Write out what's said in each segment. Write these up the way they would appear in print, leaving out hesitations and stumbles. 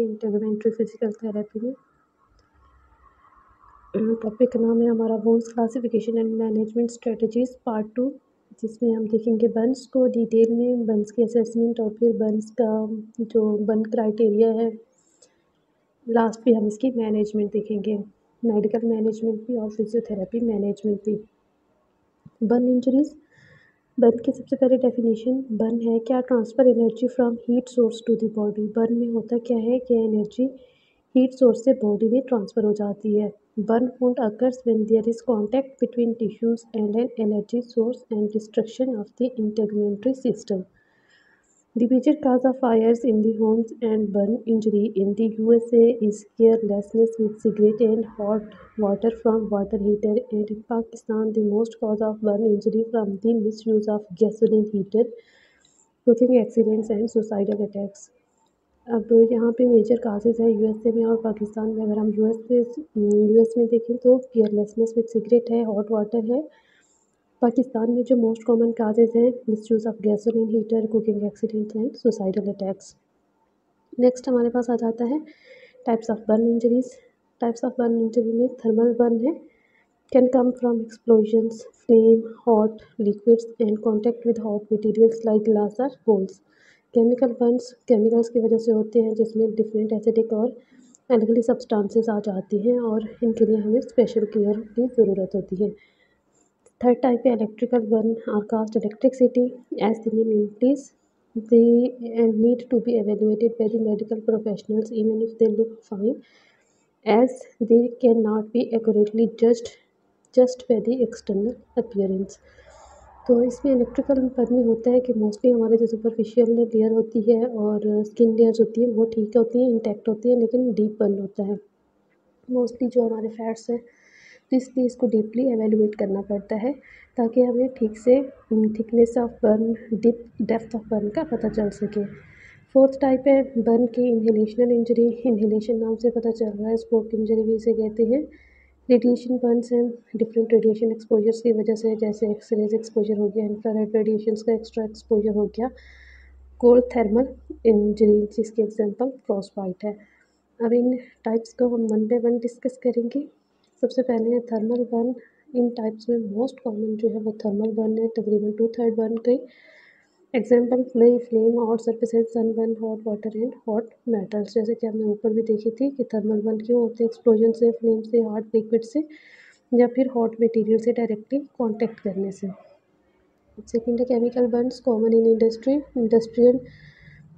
Integrative physical therapy में topic का नाम है हमारा bones classification and management strategies part 2, जिसमें हम देखेंगे बर्न्स को डिटेल में, बर्न्स की असेसमेंट और फिर बर्न्स का जो बर्न क्राइटेरिया है। लास्ट भी हम इसकी मैनेजमेंट देखेंगे, मेडिकल मैनेजमेंट भी और फिजियोथेरेपी मैनेजमेंट भी। बर्न इंजरीज, बर्न की सबसे पहले डेफिनेशन, बर्न है क्या, transfer energy from heat source to the body. Burn में होता क्या है कि एनर्जी हीट सोर्स से बॉडी में ट्रांसफ़र हो जाती है। Burn wound occurs when there is contact between tissues and an energy source and destruction of the integumentary system. The major cause of fires in the homes and burn injury in the USA is carelessness with cigarette and hot water from water heater, and in Pakistan the most cause of burn injury from the misuse of gasoline heater, cooking accidents and suicidal attacks। अब यहाँ पे major causes है USA में और पाकिस्तान में। अगर हम US में देखें तो केयरलेसनेस विद सिगरेट है, हॉट वाटर है। पाकिस्तान में जो मोस्ट कॉमन काजेज़ हैं, misuse of gasoline heater, cooking accidents and suicidal attacks. Next हमारे पास आ जाता है types of burn injuries. Types of burn injury में थर्मल बर्न है, can come from explosions, flame, hot liquids and contact with hot materials like glass और Coles. Chemical Burns chemicals की वजह से होते हैं, जिसमें डिफरेंट एसिडिक और एल्कली सब्सटेंसेस आ जाती हैं और इनके लिए हमें स्पेशल केयर की ज़रूरत होती है। Third type है electrical burn or cast electricity. As the name implies, they need to be evaluated by the medical professionals even if they look fine, as they cannot be accurately judged just by the external appearance। तो इसमें electrical burn में होता है कि mostly हमारे जो superficial layer होती है और स्किन लेयर्स होती हैं वो ठीक होती हैं, इंटैक्ट होती हैं, लेकिन डीप बर्न होता है मोस्टली जो हमारे फैट्स हैं। तो इसलिए इसको डीपली एवेलुएट करना पड़ता है ताकि हमें ठीक से thickness of burn, depth of burn का पता चल सके। फोर्थ टाइप है बर्न की इन्हेलेशनल इंजरी। इन्हेलेशन नाम से पता चल रहा है, स्मोक इंजरी भी इसे कहते हैं। रेडिएशन बर्न्स हैं डिफरेंट रेडिएशन एक्सपोजर्स की वजह से, जैसे एक्सरेज एक्सपोजर हो गया, इंफ्रारेड रेडिएशंस का एक्स्ट्रा एक्सपोजर हो गया, कोल्ड थर्मल इंजरी जिसकी एग्जांपल फ्रॉस्टबाइट है। अब इन टाइप्स को हम वन बाय वन डिस्कस करेंगे। सबसे पहले है थर्मल बर्न। इन टाइप्स में मोस्ट कॉमन जो है वो थर्मल बर्न है, तकरीबन 2/3 बर्न कई। Example flame, hot surfaces, sunburn, hot water and hot metals. जैसे कि हमने ऊपर भी देखी थी कि थर्मल बर्न क्यों होते हैं, एक्सप्लोजन से, फ्लेम से, हॉट लिक्विड से या फिर हॉट मटेरियल से डायरेक्टली कॉन्टैक्ट करने से। सेकेंड है chemical Burns, common in industrial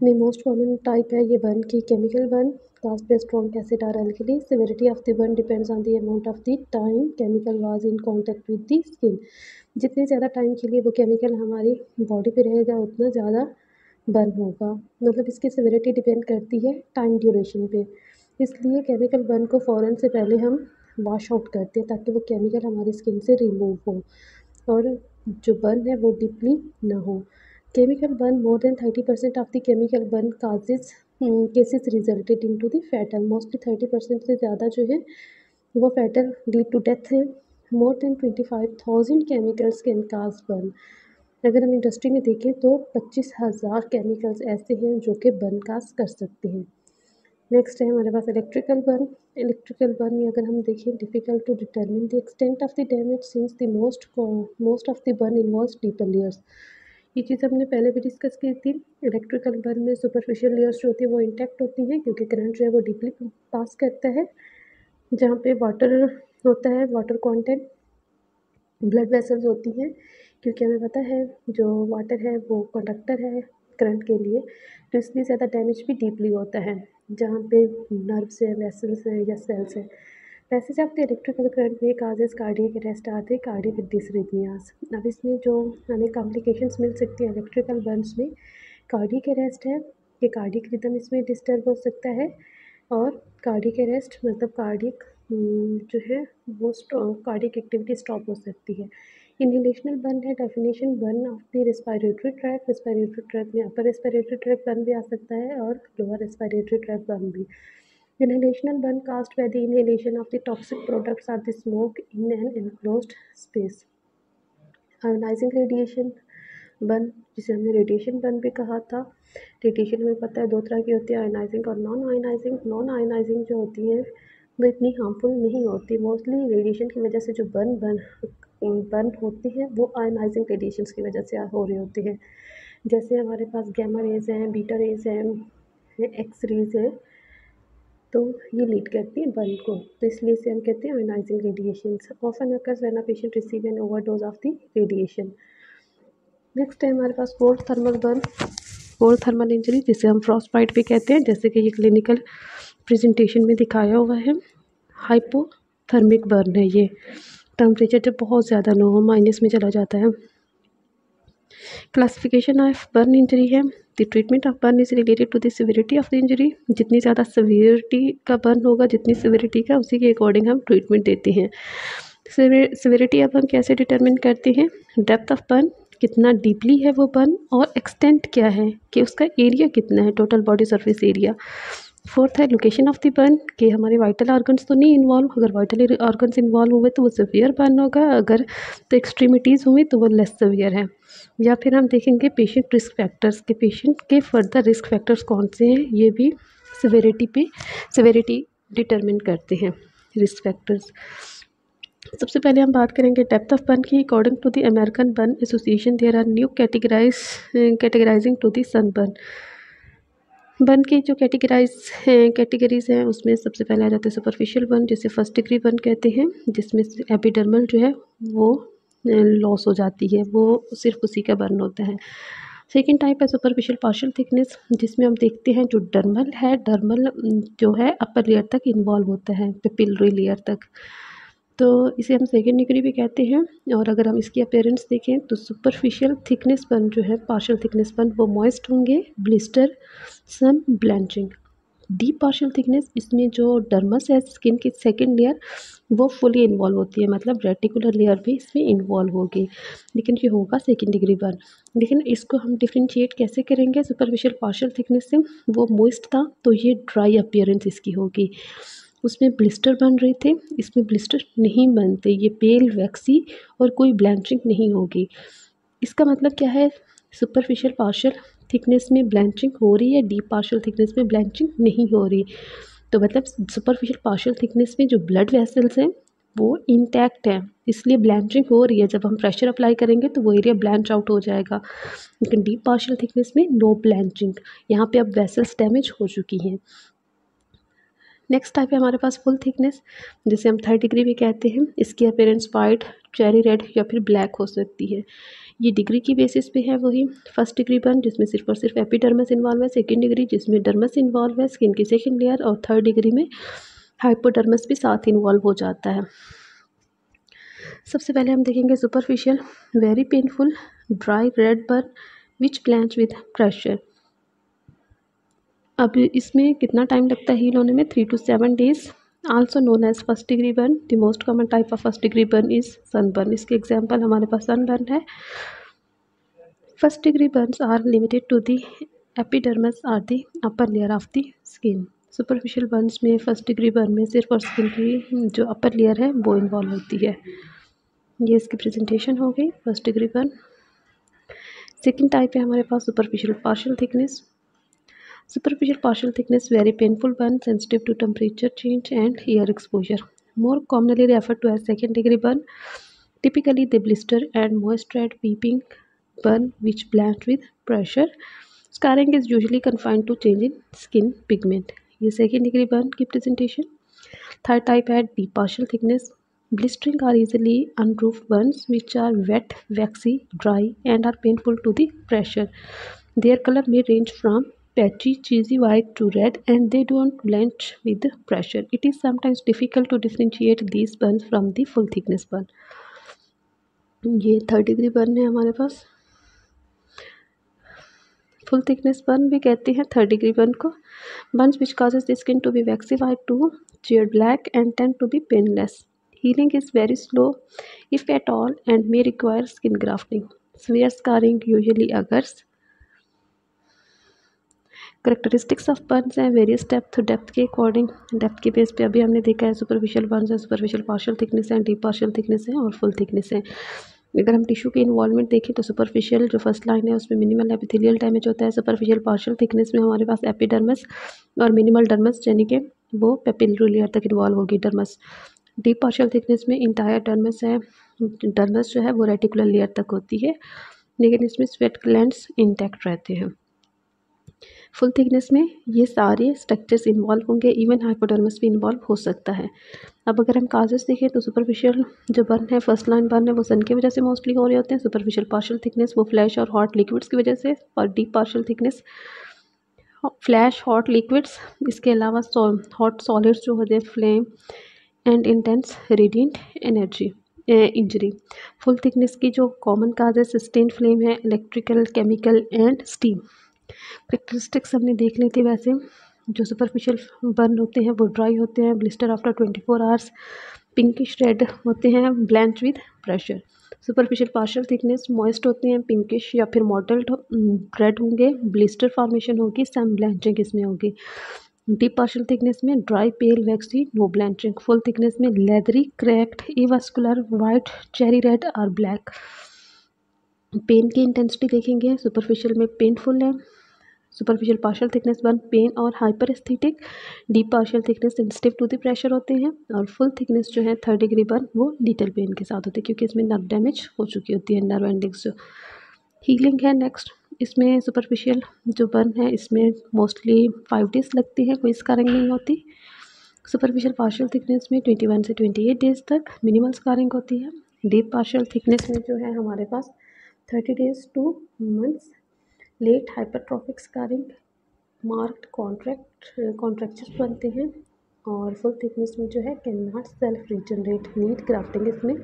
में मोस्ट कॉमन टाइप है ये बर्न की chemical burn, caused by strong acid or alkali. Severity of the burn depends on the amount of the time chemical was in contact with the skin. जितने ज़्यादा time के लिए वो chemical हमारी body पे रहेगा उतना ज़्यादा बर्न होगा। मतलब इसकी सेवेरिटी डिपेंड करती है टाइम ड्यूरेशन पे। इसलिए केमिकल बर्न को फ़ौरन से पहले हम वॉश आउट करते हैं ताकि वो केमिकल हमारी स्किन से रिमूव हो और जो बर्न है वो डीपली ना हो। Chemical burn, more than 30% of the chemical burn causes cases resulted into the fatal. Mostly 30% से ज़्यादा जो है वो फैटल लीड टू डेथ है। More than 25,000 chemicals can cause burn. अगर हम इंडस्ट्री में देखें तो 25,000 केमिकल्स ऐसे हैं जो कि बर्न काज कर सकते हैं। नेक्स्ट है हमारे पास इलेक्ट्रिकल बर्न। इलेक्ट्रिकल बर्न में अगर हम देखें, difficult to determine the extent of the damage since the most of the burn involves deeper layers. ये चीज़ हमने पहले भी डिस्कस की थी। इलेक्ट्रिकल बर्न में सुपरफिशियल लेयर्स जो होती है वो इंटैक्ट होती हैं क्योंकि करंट जो है वो डीपली पास करता है। जहाँ पे वाटर होता है, वाटर कंटेंट, ब्लड वेसल्स होती हैं, क्योंकि हमें पता है जो वाटर है वो कंडक्टर है करंट के लिए, तो इसलिए ज़्यादा डैमेज भी डीपली होता है जहाँ पे नर्व्स हैं, वेसल्स हैं या सेल्स हैं। Passage of the electrical current में काजेज कार्डियक अरेस्ट आते हैं, कार्डियक डिसरिथमियास। अब इसमें जो हमें कॉम्प्लिकेशंस मिल सकती हैं इलेक्ट्रिकल बर्न्स में, कार्डियक अरेस्ट है कि कार्डियक रिदम इसमें डिस्टर्ब हो सकता है, और कार्डियक अरेस्ट मतलब कार्डियक जो है वो कार्डियक एक्टिविटी स्टॉप हो सकती है। इन्हेलेशनल बर्न है, definition burn of the respiratory tract. Respiratory tract में अपर रेस्पिरेटरी ट्रैक बर्न भी आ सकता है और लोअर रेस्पिरेटरी ट्रैक बर्न भी। Inhalational burn caused by the inhalation of the toxic products or the smoke in an enclosed space. Ionizing radiation, burn, जिसे हमने radiation burn भी कहा था। रेडिएशन में पता है दो तरह की होती है, आयनाइजिंग और नॉन आयनाइजिंग। नॉन आयनाइजिंग जो होती है वो इतनी हार्मफुल नहीं होती। मोस्टली रेडिएशन की वजह से जो बर्न होती हैं वो आयनाइजिंग रेडिएशंस की वजह से हो रही होती है। जैसे हमारे पास गैमा रेज हैं, बीटा रेज हैं, एक्स रेज है, तो ये लीड करती है बर्न को, तो इसलिए इसे हम कहते हैं ionising radiations. Often occurs when a patient receive an overdose of the radiation. Next है हमारे पास cold thermal burn, cold thermal injury, जिसे हम फ्रॉस्टबाइट भी कहते हैं, जैसे कि ये क्लिनिकल प्रेजेंटेशन में दिखाया हुआ है। हाइपोथर्मिक बर्न है ये, टेम्परेचर जब बहुत ज़्यादा लो हो, माइनस में चला जाता है। क्लासिफिकेशन ऑफ बर्न इंजरी है, the treatment of burn is related to the severity of the injury. जितनी ज़्यादा सिविरिटी का बर्न होगा, जितनी सिविरिटी का, उसी के अकॉर्डिंग हम ट्रीटमेंट देते हैं। सिविरिटी अब हम कैसे डिटरमिन करते हैं? डेप्थ ऑफ बर्न, कितना डीपली है वो बर्न, और एक्सटेंट क्या है कि उसका एरिया कितना है, total body surface area. Fourth है लोकेशन ऑफ द बर्न, कि हमारे वाइटल ऑर्गन्स तो नहीं इन्वॉल्व, अगर वाइटल ऑर्गन्स इन्वॉल्व हुए तो वो सिवियर बर्न होगा, अगर तो एक्सट्रीमिटीज़ हुई तो वो लेस सिवियर है। या फिर हम देखेंगे पेशेंट रिस्क फैक्टर्स के, पेशेंट के फर्दर रिस्क फैक्टर्स कौन से हैं, ये भी सिविरिटी डिटरमिन करते हैं, रिस्क फैक्टर्स। सबसे पहले हम बात करेंगे डेप्थ ऑफ बर्न की। According to the American burn association there are new categorizing to the sun burn. Burn की जो कैटेगरीज हैं उसमें सबसे पहले आ जाता है सुपरफिशियल बर्न, जिसे फर्स्ट डिग्री बर्न कहते हैं, जिसमें एपिडर्मल जो है वो लॉस हो जाती है, वो सिर्फ उसी का बर्न होता है। सेकेंड टाइप है सुपरफिशियल पार्शियल थिकनेस, जिसमें हम देखते हैं जो डर्मल है, डर्मल जो है अपर लेयर तक इन्वॉल्व होता है, पेपिलरी लेयर तक, तो इसे हम सेकेंड डिग्री भी कहते हैं। और अगर हम इसकी अपीयरेंस देखें तो सुपरफिशियल थिकनेस बर्न जो है, पार्शियल थिकनेस बर्न, वो मॉइस्ट होंगे, ब्लिस्टर, सन ब्लैंचिंग। डीप पार्शियल थिकनेस, इसमें जो डर्मस है, स्किन की सेकेंड लेयर, वो फुली इन्वॉल्व होती है, मतलब रेटिकुलर लेयर भी इसमें इन्वॉल्व होगी, लेकिन ये होगा सेकेंड डिग्री बर्न। लेकिन इसको हम डिफ्रेंशिएट कैसे करेंगे सुपरफिशियल पार्शियल थिकनेस से? वो मॉइस्ट था तो ये ड्राई अपीयरेंस इसकी होगी, उसमें ब्लिस्टर बन रहे थे, इसमें ब्लिस्टर नहीं बनते, ये पेल वैक्सी और कोई ब्लैंचिंग नहीं होगी। इसका मतलब क्या है? सुपरफिशियल पार्शियल थिकनेस में ब्लैंचिंग हो रही है, डीप पार्शियल थिकनेस में ब्लैंचिंग नहीं हो रही, तो मतलब सुपरफिशियल पार्शियल थिकनेस में जो ब्लड वेसल्स हैं वो इंटैक्ट है, इसलिए ब्लैंचिंग हो रही है। जब हम प्रेशर अप्लाई करेंगे तो वो एरिया ब्लैंच आउट हो जाएगा, लेकिन डीप पार्शियल थिकनेस में नो ब्लैंचिंग, यहाँ पे अब वेसल्स डैमेज हो चुकी हैं। नेक्स्ट टाइप है हमारे पास फुल थिकनेस, जिसे हम थर्ड डिग्री भी कहते हैं। इसकी अपीयरेंस वाइट, चेरी रेड या फिर ब्लैक हो सकती है। ये डिग्री की बेसिस पे है वही फर्स्ट डिग्री बर्न, जिसमें सिर्फ और सिर्फ एपिडर्मस इन्वॉल्व है, सेकेंड डिग्री जिसमें डर्मस इन्वॉल्व है, स्किन की सेकेंड लेयर, और थर्ड डिग्री में हाइपोडर्मस भी साथ इन्वॉल्व हो जाता है। सबसे पहले हम देखेंगे superficial very painful dry red burn which Blanche with pressure. अब इसमें कितना टाइम लगता है हील होने में? 3 to 7 days। Also known as first degree burn. The most common type of first degree burn is sunburn. इसके एग्जाम्पल हमारे पास सनबर्न है। First degree burns are limited to the epidermis are the upper layer of the skin. Superficial burns में first degree burn में सिर्फ और skin की जो अपर लेयर है वो इन्वॉल्व होती है। ये इसकी प्रेजेंटेशन हो गई first degree burn. Second type है हमारे पास superficial partial thickness. Superficial partial thickness very painful burn sensitive to temperature change and air exposure. More commonly referred to as second degree burn. Typically they blister and moist red peeping burn which blanch with pressure. Scarring is usually confined to change in skin pigment. ये second degree burn की presentation. Third type है deep partial thickness. Blistering are easily unroofed burns which are wet, waxy, dry and are painful to the pressure. Their color may range from patchy, cheesy white to red and they don't blanch with pressure. It is sometimes difficult to differentiate these burns from the full thickness burn. ये third degree burn है हमारे पास। Full thickness burn भी कहते हैं third degree burn को। Burns which causes the skin to be waxy white to jet black and tend to be painless. Healing is very slow if at all and may require skin grafting. Severe scarring usually occurs. Characteristics of Burns हैं various depth के according, depth के base पे अभी हमने देखा है superficial Burns है, superficial partial thickness है, डीप पार्शियल थिकनेस है और फुल थिकनेस है। अगर हम टिश्यू के इन्वॉल्वमेंट देखें तो सुपरफिशियल जो फर्स्ट लाइन है उसमें मिनिमल एपिथेलियल डैमेज होता है। सुपरफिशियल पार्शियल थिकनेस में हमारे पास एपिडर्मिस और मिनिमल डर्मिस यानी कि वो पेपिलरी लेयर तक इन्वॉल्व होगी डर्मिस। डीप पार्शियल थिकनेस में इंटायर डर्मिस है, डर्मिस जो है वो रेटिकुलर लेयर तक होती है, लेकिन इसमें स्वेट ग्लैंड्स इंटैक्ट रहते हैं। फुल थिकनेस में ये सारे स्ट्रक्चर्स इन्वॉल्व होंगे, इवन हाइपोडर्मिस भी इन्वॉल्व हो सकता है। अब अगर हम काजेस देखें तो सुपरफिशियल जो बर्न है, फर्स्ट लाइन बर्न है, वो सन की वजह से मोस्टली हो रहे होते हैं। सुपरफिशियल पार्शियल थिकनेस वो फ्लैश और हॉट लिक्विड्स की वजह से, और deep partial thickness flash hot liquids, इसके अलावा हॉट सॉलिड्स जो होते हैं, flame and intense radiant energy injury. Full thickness की जो कॉमन काज है सस्टेन फ्लेम है, electrical, chemical and steam. Characteristics हमने देख ली थी। वैसे जो सुपरफिशियल बर्न होते हैं वो ड्राई होते हैं, blister after 24 hours, pinkish red होते हैं, blanch with pressure. Superficial partial thickness moist होते हैं, पिंकिश या फिर मॉडल्ड रेड होंगे, ब्लिस्टर फॉर्मेशन होगी, सम ब्लैंचिंग इसमें होगी। डीप पार्शियल थिकनेस में dry pale waxy no blanching. Full thickness में leathery cracked avascular white cherry red और ब्लैक। पेन की इंटेंसिटी देखेंगे, सुपरफिशियल में पेनफुल है, superficial partial thickness burn pain और hyper aesthetic, deep partial thickness sensitive to the pressure होते हैं, और फुल थिकनेस जो है 3rd डिग्री बर्न वो लिटिल पेन के साथ होते हैं, क्योंकि इसमें नर्व डैमेज हो चुकी होती है, नर्व एंडिंग्स जो। हीलिंग है नेक्स्ट। इसमें सुपरफिशियल जो बर्न है इसमें मोस्टली 5 डेज लगती है, कोई स्कारिंग नहीं होती। सुपरफिशियल पार्शियल थिकनेस में 21 से 28 डेज तक मिनिमल स्कारिंग होती है। डीप पार्शियल थिकनेस में जो है हमारे पास 30 days to months. Late hypertrophic scarring, marked contractures बनते हैं, और फुल थिकनेस में जो है can not self regenerate, need grafting. इसमें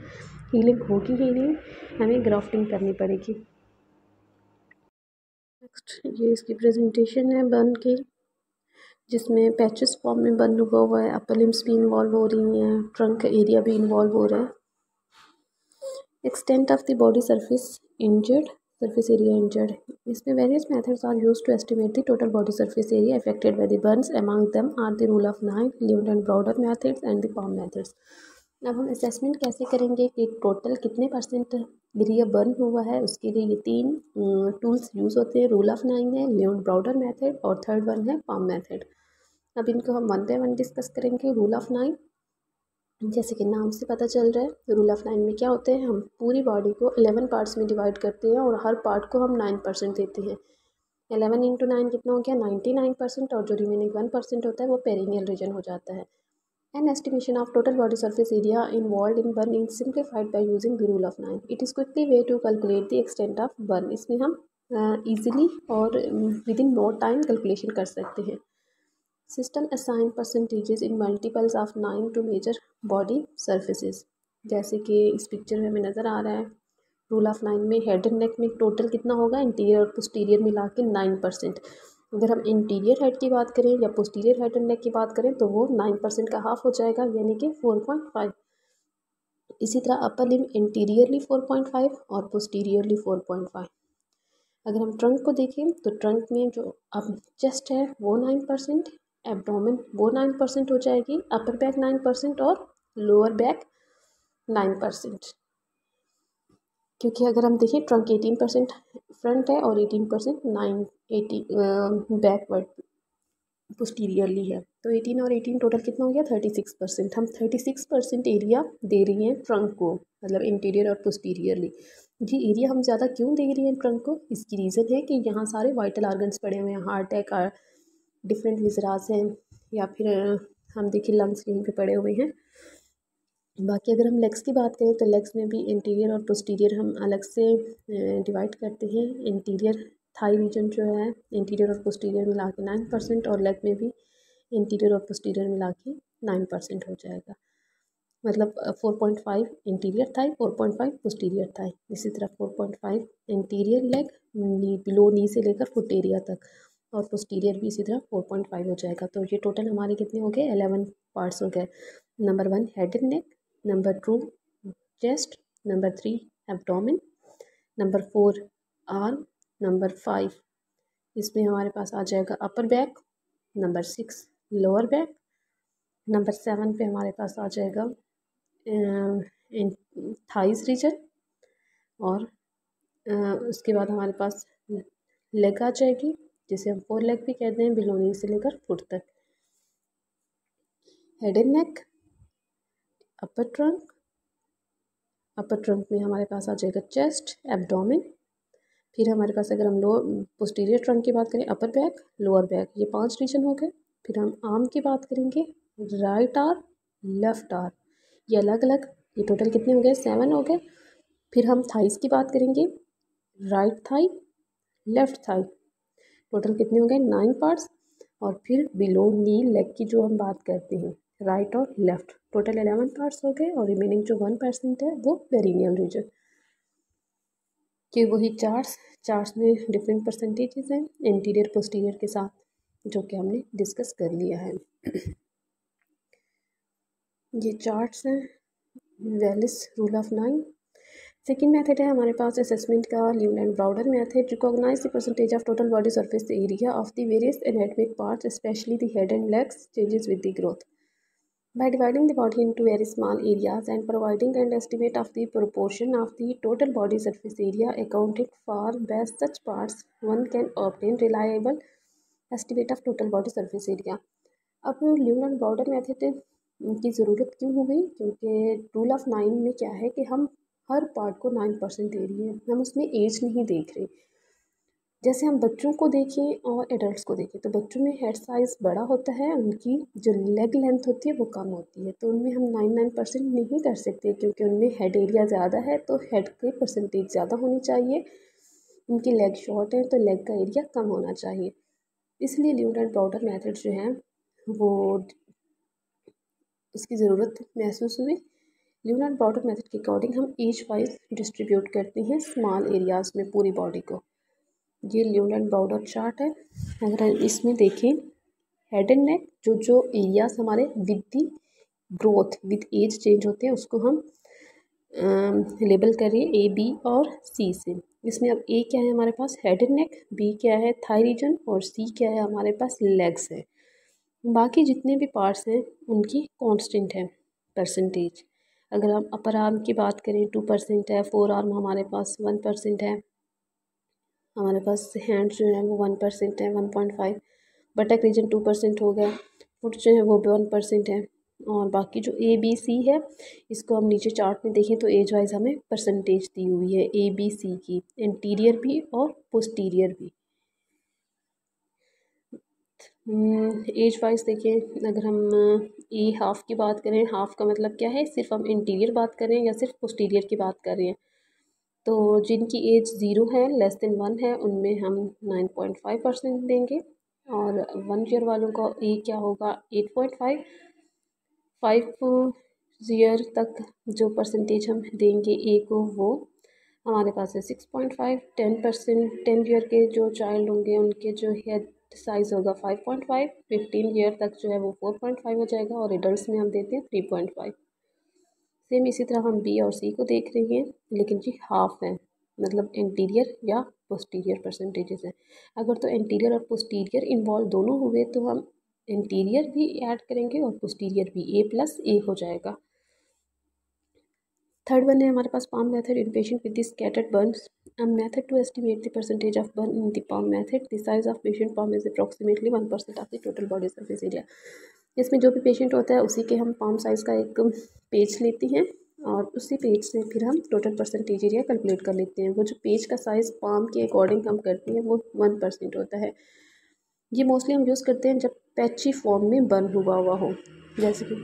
हीलिंग होगी ही नहीं, हमें ग्राफ्टिंग करनी पड़ेगी। नेक्स्ट ये इसकी प्रेजेंटेशन है बर्न की, जिसमें पैचेस फॉर्म में बर्न हुआ है, अपर लिम्स भी इन्वॉल्व हो रही हैं, ट्रंक एरिया भी इन्वॉल्व हो रहा है। Extent of the body surface injured, surface area injured. इसमें various methods are used to estimate the total body surface area affected by the burns. Among them are the rule of 9, Lewin and Browder methods and the palm methods. अब हम assessment कैसे करेंगे कि total कितने percent area burn हुआ है, उसके लिए ये 3 टूल्स यूज़ होते हैं। रूल ऑफ 9 है, लियोन ब्राउडर मेथड, और थर्ड वन है पाम मेथड। अब इनको हम वन बाय वन डिस्कस करेंगे। रूल ऑफ 9, जैसे कि नाम से पता चल रहा है, रूल ऑफ 9 में क्या होते हैं, हम पूरी बॉडी को 11 पार्ट्स में डिवाइड करते हैं और हर पार्ट को हम 9% देते हैं। 11 इंटू 9 कितना हो गया, 99%, और जो रिमेनिंग 1% होता है वो पेरिनियल रीजन हो जाता है। An estimation of total body surface area involve in burn is simplified by using the rule of 9। It is quickly way to calculate the extent of burn. इसमें हम ईजिली और within no time calculation कर सकते हैं। System assign percentages in multiples of 9 to major body surfaces, जैसे कि इस picture में हमें नज़र आ रहा है। रूल ऑफ 9 में हेड एंड नेक में टोटल कितना होगा, इंटीरियर और पोस्टीरियर मिला के 9%। अगर हम इंटीरियर हेड की बात करें या पोस्टीरियर हेड एंड नेक की बात करें तो वो 9% का हाफ हो जाएगा, यानी कि 4.5। इसी तरह अपर लिम इंटीरियरली 4.5 और पोस्टीरियरली 4.5। अगर हम ट्रंक को देखें तो ट्रंक में जो अब चेस्ट है वो 9%, एब्डोमेन वो 9% हो जाएगी, अपर बैक 9% और लोअर बैक 9%। क्योंकि अगर हम देखें ट्रंक 18% फ्रंट है और 18% बैकवर्ड पोस्टीरियरली है, तो 18 और 18 टोटल कितना हो गया, 36%। हम 36% एरिया दे रही हैं ट्रंक को, मतलब इंटीरियर और पोस्टीरियरली। जी एरिया हम ज़्यादा क्यों दे रही हैं ट्रंक को, इसकी रीज़न है कि यहाँ सारे वाइटल ऑर्गन्स पड़े हुए हैं, हार्ट है, डिफरेंट विजरास हैं, या फिर हम देखिए लंग्स यहीं पे पड़े हुए हैं। बाकी अगर हम लेग्स की बात करें तो लेग्स में भी इंटीरियर और पोस्टीरियर हम अलग से डिवाइड करते हैं। इंटीरियर थाई रीजन जो है इंटीरियर और पोस्टीरियर मिला के 9%, और लेग में भी इंटीरियर और पोस्टीरियर मिला के 9% हो जाएगा। मतलब 4.5 इंटीरियर थाई, 4.5 पोस्टीरियर थाई। इसी तरह 4.5 इंटीरियर लेग बिलो नी से लेकर फुट एरिया तक, और पोस्टीरियर भी इसी तरह 4.5 हो जाएगा। तो ये टोटल हमारे कितने हो गए, 11 पार्ट्स हो गए। Number 1 head and neck, number 2 chest, number 3 abdomen, number 4 arm, number 5 इसमें हमारे पास आ जाएगा upper back, number 6 lower back, number 7 पे हमारे पास आ जाएगा थाइस रीजन, और उसके बाद हमारे पास लेग आ जाएगी, जिसे हम फोर लेग भी कहते हैं, बिलो नी से लेकर फुट तक। Head and neck, upper trunk में हमारे पास आ जाएगा चेस्ट, एब्डोमेन। फिर हमारे पास अगर हम लोअर पोस्टीरियर ट्रंक की बात करें, अपर बैक, लोअर बैक, ये 5 रीजन हो गए। फिर हम आर्म की बात करेंगे, राइट आर्म, लेफ्ट आर्म, ये अलग अलग, ये टोटल कितने हो गए, 7 हो गए। फिर हम थाइस की बात करेंगे, right thigh, left thigh, total कितने हो गए, 9 पार्ट्स। और फिर बिलो नी लेग की जो हम बात करते हैं, राइट और लेफ्ट, टोटल 11 पार्ट्स हो गए। और रिमेनिंग जो 1% है वो पेरिनियल रीजन कि वही चार्ट्स में डिफरेंट परसेंटेजेस हैं एंटीरियर पोस्टीरियर के साथ, जो कि हमने डिस्कस कर लिया है। ये चार्ट्स हैं, Wallace rule of 9। Second method है हमारे पास असेसमेंट का, Lund Browder method. Recognise the percentage of total body surface area of the various anatomic parts specially the head and legs changes with the growth by dividing the body into very small areas and providing an estimate of the proportion of the total body surface area accounted for by such parts, one can obtain reliable estimate of total body surface area। अब ल्यूमर Browder method की ज़रूरत क्यों हो गई, क्योंकि rule of 9 में क्या है कि हम हर पार्ट को 9% दे रही हैं, हम उसमें एज नहीं देख रहे। जैसे हम बच्चों को देखें और एडल्ट्स को देखें, तो बच्चों में हेड साइज़ बड़ा होता है, उनकी जो लेग लेंथ होती है वो कम होती है, तो उनमें हम 99% नहीं कर सकते, क्योंकि उनमें हेड एरिया ज़्यादा है, तो हेड की परसेंटेज ज़्यादा होनी चाहिए। उनकी लेग शॉर्ट है तो लेग का एरिया कम होना चाहिए, इसलिए ल्यूमर एंड ब्राउडर मेथड जो है वो इसकी ज़रूरत महसूस हुई। ल्यूमर एंड ब्राउडर मेथड के अकॉर्डिंग हम एज वाइज डिस्ट्रीब्यूट करते हैं स्मॉल एरियाज़ में पूरी बॉडी को। ये ल्यूमर एंड ब्राउडर चार्ट है। अगर इसमें देखें, हेड एंड नेक जो एरियाज हमारे with the growth with age change होते हैं, उसको हम लेबल करें ए, बी और सी से। इसमें अब ए क्या है हमारे पास, हेड एंड नेक, बी क्या है, थाई रीजन, और सी क्या है हमारे पास, लेग्स है। बाकी जितने भी पार्ट्स हैं उनकी कांस्टेंट है परसेंटेज। अगर हम अपर आर्म की बात करें 2% है, फोर आर्म हमारे पास 1% है, हमारे पास हैंड जो है वो 1% है, 1.5। बटक रीजन 2% हो गया, फुट जो है वो भी 1% है। और बाकी जो ए बी सी है, इसको हम नीचे चार्ट में देखें तो एज वाइज हमें परसेंटेज दी हुई है ए बी सी की, इंटीरियर भी और पोस्टीरियर भी। एज वाइज देखें, अगर हम ए हाफ की बात करें, हाफ का मतलब क्या है, सिर्फ हम इंटीरियर बात कर रहे हैं या सिर्फ पोस्टीरियर की बात कर रहे हैं, तो जिनकी एज 0 है, लेस देन 1 है, उनमें हम 9.5% देंगे। और 1 ईयर वालों का ए क्या होगा, 8.5। 5 ईयर तक जो परसेंटेज हम देंगे ए को, वो हमारे पास है 6.5। 10 ईयर के जो चाइल्ड होंगे उनके जो हेड साइज़ होगा 5.5। 15 ईयर तक जो है वो 4.5 हो जाएगा, और एडल्ट में हम देते हैं 3.5। सेम इसी तरह हम बी और सी को देख रहे हैं, लेकिन जी हाफ है, मतलब इंटीरियर या पोस्टीरियर परसेंटेजेस हैं। अगर तो इंटीरियर और पोस्टीरियर इन्वॉल्व दोनों हुए तो हम इंटीरियर भी ऐड करेंगे और पोस्टीरियर भी, A+A हो जाएगा। थर्ड वन है हमारे पास palm method in patient with the scattered burns. A method to estimate the percentage of burn in the palm method. The size of patient palm is approximately 1% of the total body surface area. इसमें जो भी patient होता है उसी के हम palm size का एक पेज लेते हैं, और उसी पेज से फिर हम टोटल परसेंटेज एरिया कैलकुलेट कर लेते हैं। वो जो पेज का साइज़ पाम के अकॉर्डिंग हम करते हैं वो 1% होता है। ये मोस्टली हम यूज़ करते हैं जब पैची फॉर्म में बर्न हुआ हो, जैसे कि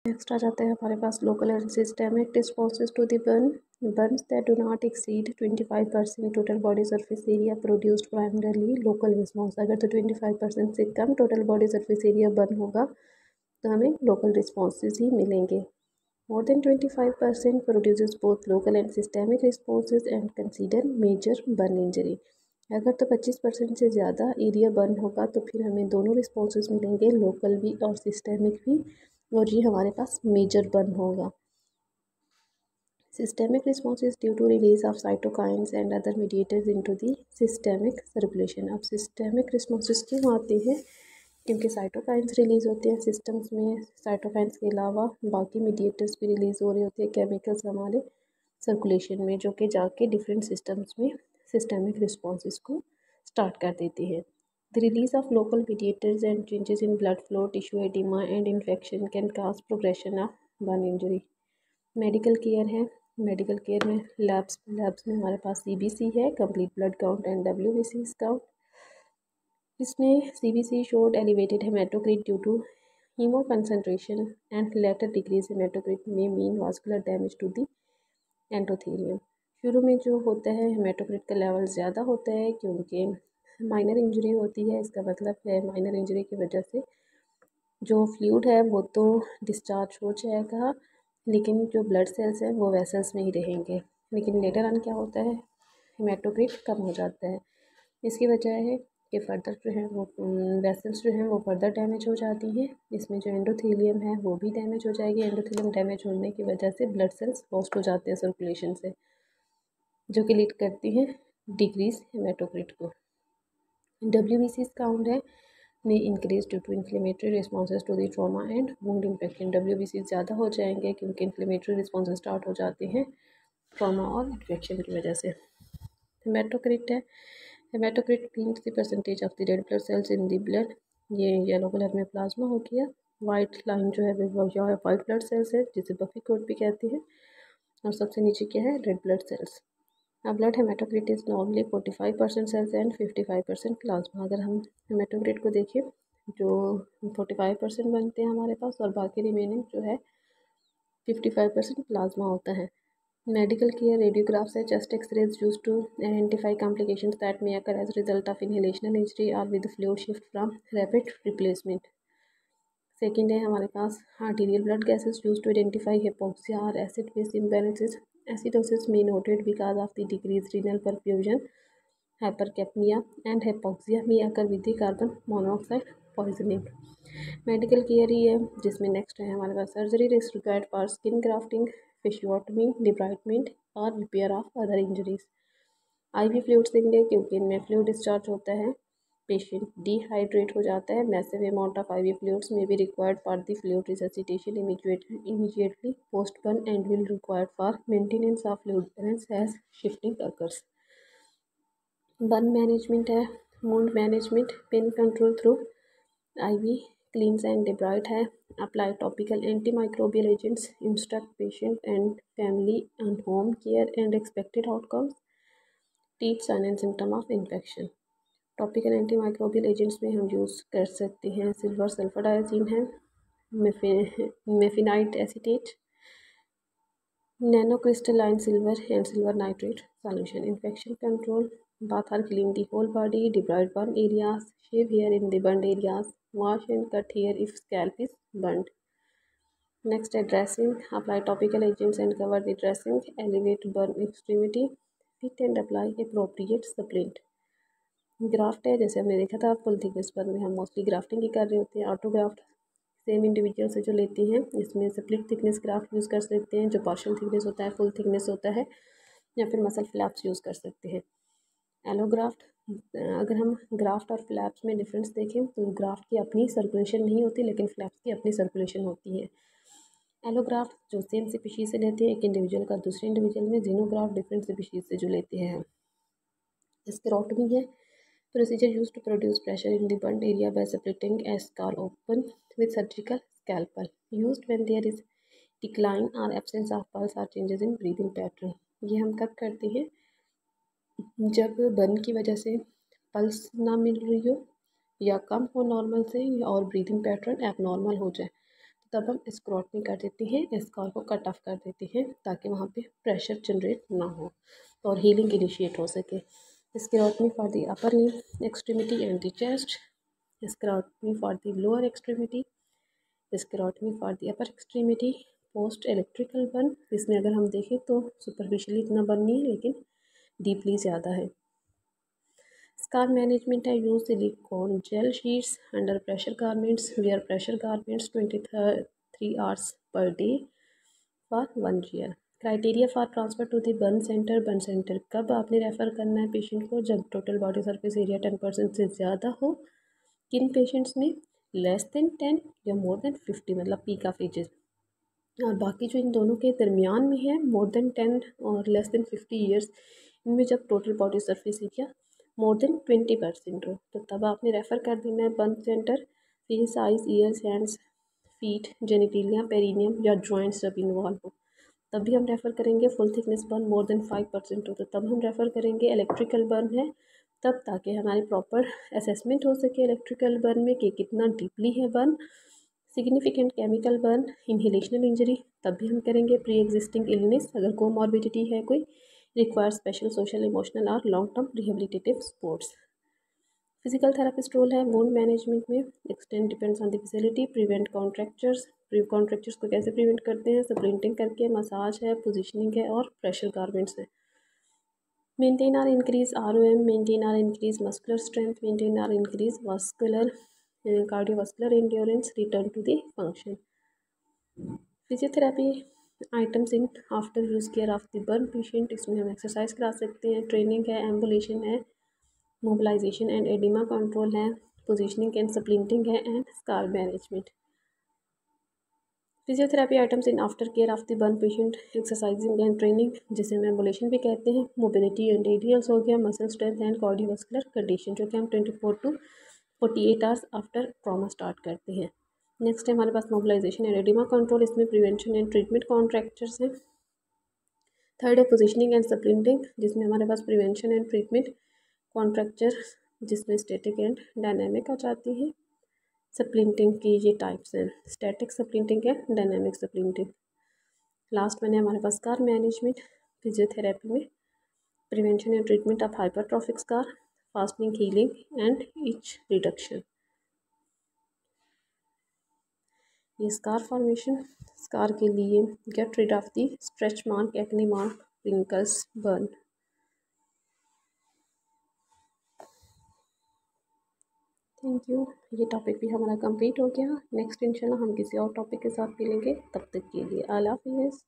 नेक्स्ट आ जाता है हमारे पास local and systemic responses to the burns that do not exceed 25% total body surface area produced primarily local response. अगर तो 25% से कम total body surface area burn होगा तो हमें लोकल रिस्पॉन्सेज ही मिलेंगे। More than 25% produces both local and systemic responses and consider major burn injury। अगर तो 25% से ज़्यादा एरिया बर्न होगा तो फिर हमें दोनों रिस्पॉन्सेज मिलेंगे, लोकल भी और सिस्टेमिक भी, और ये हमारे पास मेजर बर्न होगा। Systemic responses due to release of cytokines and other mediators into the systemic circulation. अब सिस्टेमिक रिस्पॉन्सेज क्यों आते हैं, क्योंकि साइटोकाइंस रिलीज़ होते हैं सिस्टम्स में, साइटोकाइंस के अलावा बाकी मीडिएटर्स भी रिलीज़ हो रहे होते हैं, केमिकल्स हमारे सर्कुलेशन में, जो कि जाके डिफरेंट सिस्टम्स में सिस्टमिक रिस्पॉन्सेस को स्टार्ट कर देती है। The release of local mediators and changes in blood flow, tissue oedema and infection can cause progression of burn injury. Medical care है। मेडिकल केयर में लैब्स में हमारे पास CBC है, complete blood count and WBC count. इसमें CBC showed elevated haematocrit due to haemoconcentration and later decrease haematocrit में mean vascular damage to the endothelium. शुरू में जो होता है हेमाटोक्रिट का लेवल ज़्यादा होता है क्योंकि माइनर इंजरी होती है। इसका मतलब है माइनर इंजरी की वजह से जो फ्लूइड है वो तो डिस्चार्ज हो जाएगा, लेकिन जो ब्लड सेल्स हैं वो वेसल्स में ही रहेंगे। लेकिन लेटर ऑन क्या होता है, हेमाटोक्रिट कम हो जाता है। इसकी वजह है कि फर्दर जो है वो वेसल्स जो हैं वो फर्दर डैमेज हो जाती हैं। इसमें जो एंडोथेलियम है वो भी डैमेज हो जाएगी। एंडोथेलियम डैमेज होने की वजह से ब्लड सेल्स लॉस्ट हो जाते हैं सर्कुलेशन से, जो कि लीड करती है डिक्रीज हेमाटोक्रिट को। WBC काउंट है में increase due to inflammatory responses to the trauma and wound infection. WBC ज़्यादा हो जाएंगे क्योंकि इन्फ्लेमेटरी रिस्पॉन्सेज स्टार्ट हो जाते हैं ट्रॉमा और इन्फेक्शन की वजह से। हेमाटोक्रिट है। Haematocrit means the percentage of the red blood sales in the blood. ये येलो कलर में प्लाज्मा हो गया। वाइट लाइन जो है वो वाइट ब्लड सेल्स है, जिसे बफी कोट भी कहते हैं। और सबसे नीचे क्या है, रेड ब्लड सेल्स। अब blood haematocrit is normally 45% cells and 55% plasma. अगर हम हेमाटोक्रिट को देखें, जो 45% बनते हैं हमारे पास और बाकी रिमेनिंग जो है 55% प्लाज्मा होता है। मेडिकल केयर रेडियोग्राफ्स है, chest x-rays use to identify complications that may occur as result of inhalational injury और with fluid shift from rapid replacement. Second है हमारे पास arterial blood gases use to identify hypoxia और acid base imbalances. Acidosis may noted because of the decreased renal perfusion, hypercapnia and hypoxia may occur with the carbon monoxide poisoning। Medical care ही है, जिसमें next है हमारे पास surgery is required for skin grafting, fasciotomy, debridement और repair of other injuries. IV fluids देंगे क्योंकि इनमें फ्लूइड डिस्चार्ज होता है, पेशेंट डिहाइड्रेट हो जाता है। Massive amount of IV fluids may be required for the fluid resuscitation immediately post burn and will required for maintenance of fluid balance as shifting occurs। Burn management है, wound management, pain control through IV cleanse and debride है, apply topical antimicrobial agents, instruct patient and family on home care and expected outcomes, teach sign and symptom of infection. Topical antimicrobial agents में हम use कर सकते हैं silver sulfadiazine है, mafenide acetate, nanocrystalline silver and silver nitrate solution. Infection control, bath or clean the whole body, debride burn areas, shave hair in the burn areas, wash and cut hair if scalp is burned. Next है dressing, apply topical agents and cover the dressing, elevate burn extremity, fit and apply appropriate splint. Graft है, जैसे हमने देखा था full thickness पर में हम mostly grafting ही कर रहे होते हैं। ऑटोग्राफ्ट सेम इंडिविजुअल से जो लेती हैं, इसमें स्प्लिट थिकनेस ग्राफ्ट यूज़ कर सकते हैं, जो पार्शियल थिकनेस होता है, फुल थिकनेस होता है, या फिर मसल फ्लैप्स यूज़ कर सकते हैं। एलोग्राफ्ट, अगर हम ग्राफ्ट और फ्लैप्स में डिफरेंस देखें तो ग्राफ्ट की अपनी सर्कुलेशन नहीं होती, लेकिन फ्लैप्स की अपनी सर्कुलेशन होती है। एलोग्राफ्ट जो सेम स्पीशीज से लेते हैं एक इंडिविजुअल का दूसरे इंडिविजुअल में, जीनोग्राफ्ट डिफरेंट स्पीशीज से जो लेते हैं। स्क्रोटमी है, procedure used to produce pressure in the burned area by splitting a scar open with surgical scalpel, used when there is decline or absence of pulse or changes in breathing pattern। ये हम कब करते हैं, जब burn की वजह से pulse ना मिल रही हो या कम हो नॉर्मल से, और ब्रीदिंग पैटर्न एबनॉर्मल हो जाए, तब हम स्क्रोटमी कर देते हैं, स्कार को कट ऑफ कर देते हैं ताकि वहाँ पे प्रेशर जनरेट ना हो और हीलिंग इनिशिएट हो सके। Escharotomy for the upper limb extremity and the chest, escharotomy for the lower extremity, escharotomy for the upper extremity post electrical burn. इसमें अगर हम देखें तो सुपरफिशियली इतना बर्न नहीं है, लेकिन डीपली ज़्यादा है। स्कार मैनेजमेंट है, use silicone gel sheets under pressure garments, wear pressure garments 23 hours per day for 1 year. Criteria for transfer to the burn centre कब आपने रेफ़र करना है पेशेंट को, जब टोटल बॉडी सरफेस एरिया 10% से ज़्यादा हो। किन पेशेंट्स में, लेस देन 10 या मोर देन 50, मतलब पीक ऑफ एजेस। और बाकी जो इन दोनों के दरमियान में है मोर देन 10 और लेस देन 50 ईयर्स, इनमें जब total body surface area more than 20% हो तो तब आपने रेफ़र कर देना है burn centre. Face, eyes, years, hands, feet, genitalia, perineum या जॉइंट्स जब इन्वॉल्व हो तब भी हम रेफ़र करेंगे। Full thickness burn more than 5% हो तो तब हम रेफ़र करेंगे। इलेक्ट्रिकल बर्न है तब, ताकि हमारी प्रॉपर असेसमेंट हो सके इलेक्ट्रिकल बर्न में कि कितना डीपली है burn. Significant chemical burn, inhalational injury तब भी हम करेंगे। प्री एग्जिस्टिंग इलनेस अगर कोमॉर्बिडिटी है कोई, रिक्वायर स्पेशल सोशल इमोशनल और long term rehabilitative supports. Physical therapist role है वुंड मैनेजमेंट में। Extend depends on the facility. Prevent contractures, contractures को कैसे प्रिवेंट करते हैं? स्प्लिंटिंग करके, मसाज है, पोजिशनिंग है और प्रेशर गारमेंट्स है। मेंटेन और इंक्रीज ROM, मेंटेन और इंक्रीज मस्कुलर स्ट्रेंथ, मेंटेन और increase vascular cardiovascular endurance, return to the function. Physiotherapy items in after use care of the burn patient, इसमें हम एक्सरसाइज करा सकते हैं, ट्रेनिंग है, एम्बुलेशन है, मोबिलाइजेशन एंड एडिमा कंट्रोल है, पोजीशनिंग एंड स्प्लिंटिंग है and scar management. Physiotherapy items in after care of the burn patient, exercising and training जिसे हम एम्बुलेशन भी कहते हैं, मोबिलिटी एंड एडियल्स हो गया, muscle strength and cardiovascular condition जो कि हम 24 to 48 hours after trauma start करते हैं। नेक्स्ट है हमारे पास मोबिलाइजेशन एंड एडिमा कंट्रोल, इसमें प्रिवेंशन एंड ट्रीटमेंट कॉन्ट्रैक्चर्स हैं। थर्ड है पोजीशनिंग एंड स्प्लिंटिंग जिसमें हमारे पास प्रिवेंशन एंड ट्रीटमेंट कॉन्ट्रैक्चर जिसमें स्टैटिक एंड डायनामिक आ जाती है। स्प्लिंटिंग की ये टाइप्स हैं, स्टैटिक स्प्लिंटिंग है, डायनामिक स्प्लिंटिंग। लास्ट में है हमारे पास स्कार मैनेजमेंट फिजियोथेरेपी में, prevention and treatment of hypertrophic scar, fasting, healing and itch reduction. ये स्कार फॉर्मेशन, स्कार के लिए get rid of the stretch mark, acne mark, wrinkles, burn. Thank you. ये topic भी हमारा कंप्लीट हो गया। Next इंशाल्लाह हम किसी और टॉपिक के साथ मिलेंगे, तब तक के लिए अल्लाह हाफिज़।